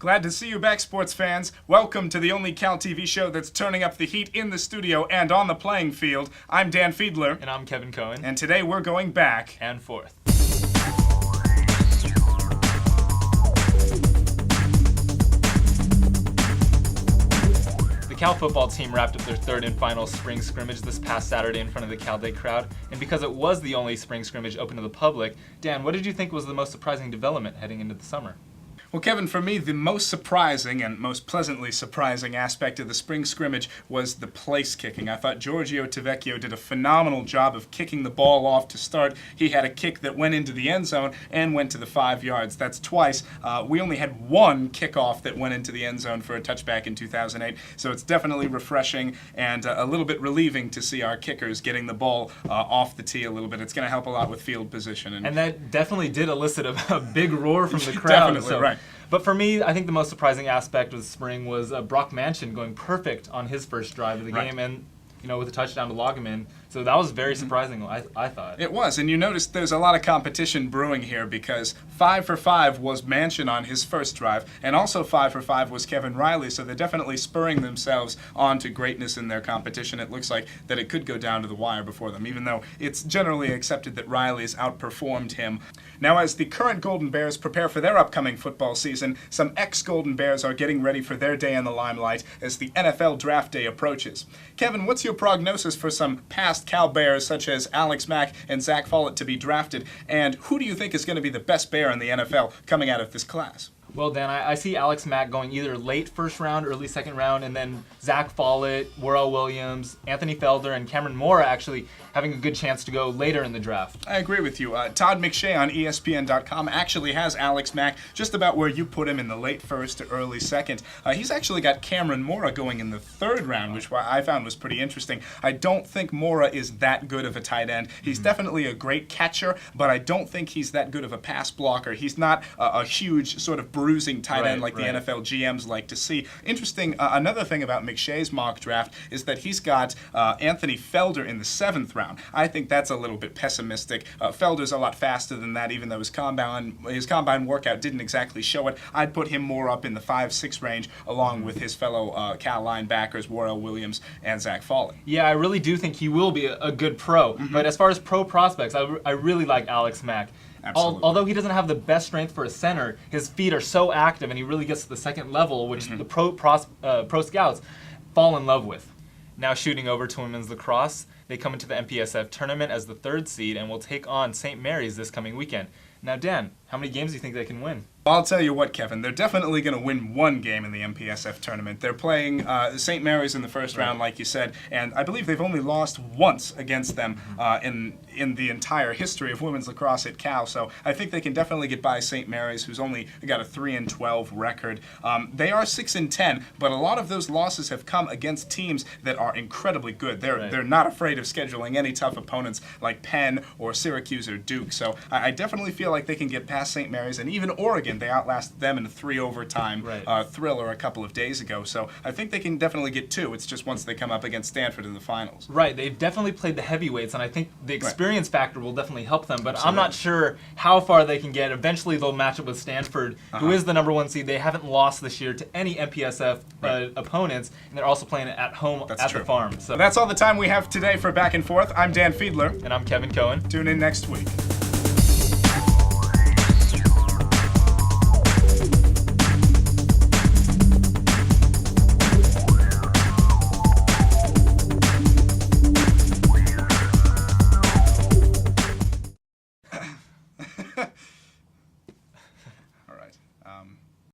Glad to see you back, sports fans. Welcome to the only CalTV show that's turning up the heat in the studio and on the playing field. I'm Dan Fiedler. And I'm Kevin Cohen. And today we're going back and forth. The Cal football team wrapped up their third and final spring scrimmage this past Saturday in front of the Cal Day crowd, and because it was the only spring scrimmage open to the public, Dan, what did you think was the most surprising development heading into the summer? Well, Kevin, for me, the most surprising and most pleasantly surprising aspect of the spring scrimmage was the place kicking. I thought Giorgio Tavecchio did a phenomenal job of kicking the ball off to start. He had a kick that went into the end zone and went to the 5 yards. That's twice. We only had one kickoff that went into the end zone for a touchback in 2008, so it's definitely refreshing and a little bit relieving to see our kickers getting the ball off the tee a little bit. It's going to help a lot with field position. And that definitely did elicit a big roar from the crowd. Definitely, right. But for me, I think the most surprising aspect of the spring was Brock Mansion going perfect on his first drive of the game, and with a touchdown to log him in. So that was very surprising, I thought. It was, and you noticed there's a lot of competition brewing here because 5 for 5 was Mansion on his first drive, and also 5 for 5 was Kevin Riley, so they're definitely spurring themselves on to greatness in their competition. It looks like that it could go down to the wire before them, even though it's generally accepted that Riley's outperformed him. Now, as the current Golden Bears prepare for their upcoming football season, some ex-Golden Bears are getting ready for their day in the limelight as the NFL Draft Day approaches. Kevin, what's your prognosis for some past Cal Bears such as Alex Mack and Zach Follett to be drafted, and who do you think is going to be the best Bear in the NFL coming out of this class? Well, Dan, I see Alex Mack going either late first round, early second round, and then Zach Follett, Warrell Williams, Anthony Fiedler, and Cameron Mora actually having a good chance to go later in the draft. I agree with you. Todd McShay on ESPN.com actually has Alex Mack just about where you put him in the late first to early second. He's actually got Cameron Mora going in the third round, which I found was pretty interesting. I don't think Mora is that good of a tight end. He's definitely a great catcher, but I don't think he's that good of a pass blocker. He's not a huge sort of bruising tight end like the NFL GMs like to see. Interesting, another thing about McShay's mock draft is that he's got Anthony Fiedler in the 7th round. I think that's a little bit pessimistic. Fiedler's a lot faster than that, even though his combine workout didn't exactly show it. I'd put him more up in the 5-6 range, along with his fellow Cal linebackers, Warrell Williams and Zach Follett. Yeah, I really do think he will be a good pro. But as far as pro prospects, I really like Alex Mack. Although he doesn't have the best strength for a center, his feet are so active, and he really gets to the second level, which the pro scouts fall in love with. Now shooting over to women's lacrosse, they come into the MPSF tournament as the 3rd seed and will take on St. Mary's this coming weekend. Now, Dan, how many games do you think they can win? I'll tell you what, Kevin, they're definitely going to win one game in the MPSF tournament. They're playing St. Mary's in the first round, like you said, and I believe they've only lost once against them in the entire history of women's lacrosse at Cal, so I think they can definitely get by St. Mary's, who's only got a 3-12 record. They are 6-10, but a lot of those losses have come against teams that are incredibly good. They're not afraid of scheduling any tough opponents like Penn or Syracuse or Duke, so I definitely feel like they can get past St. Mary's, and even Oregon. They outlasted them in a 3-overtime thriller a couple of days ago. So I think they can definitely get 2. It's just once they come up against Stanford in the finals. Right. They've definitely played the heavyweights, and I think the experience factor will definitely help them. But I'm not sure how far they can get. Eventually, they'll match up with Stanford, who is the #1 seed. They haven't lost this year to any MPSF opponents, and they're also playing at home at the farm. So that's all the time we have today for Back and Forth. I'm Dan Fiedler. And I'm Kevin Cohen. Tune in next week.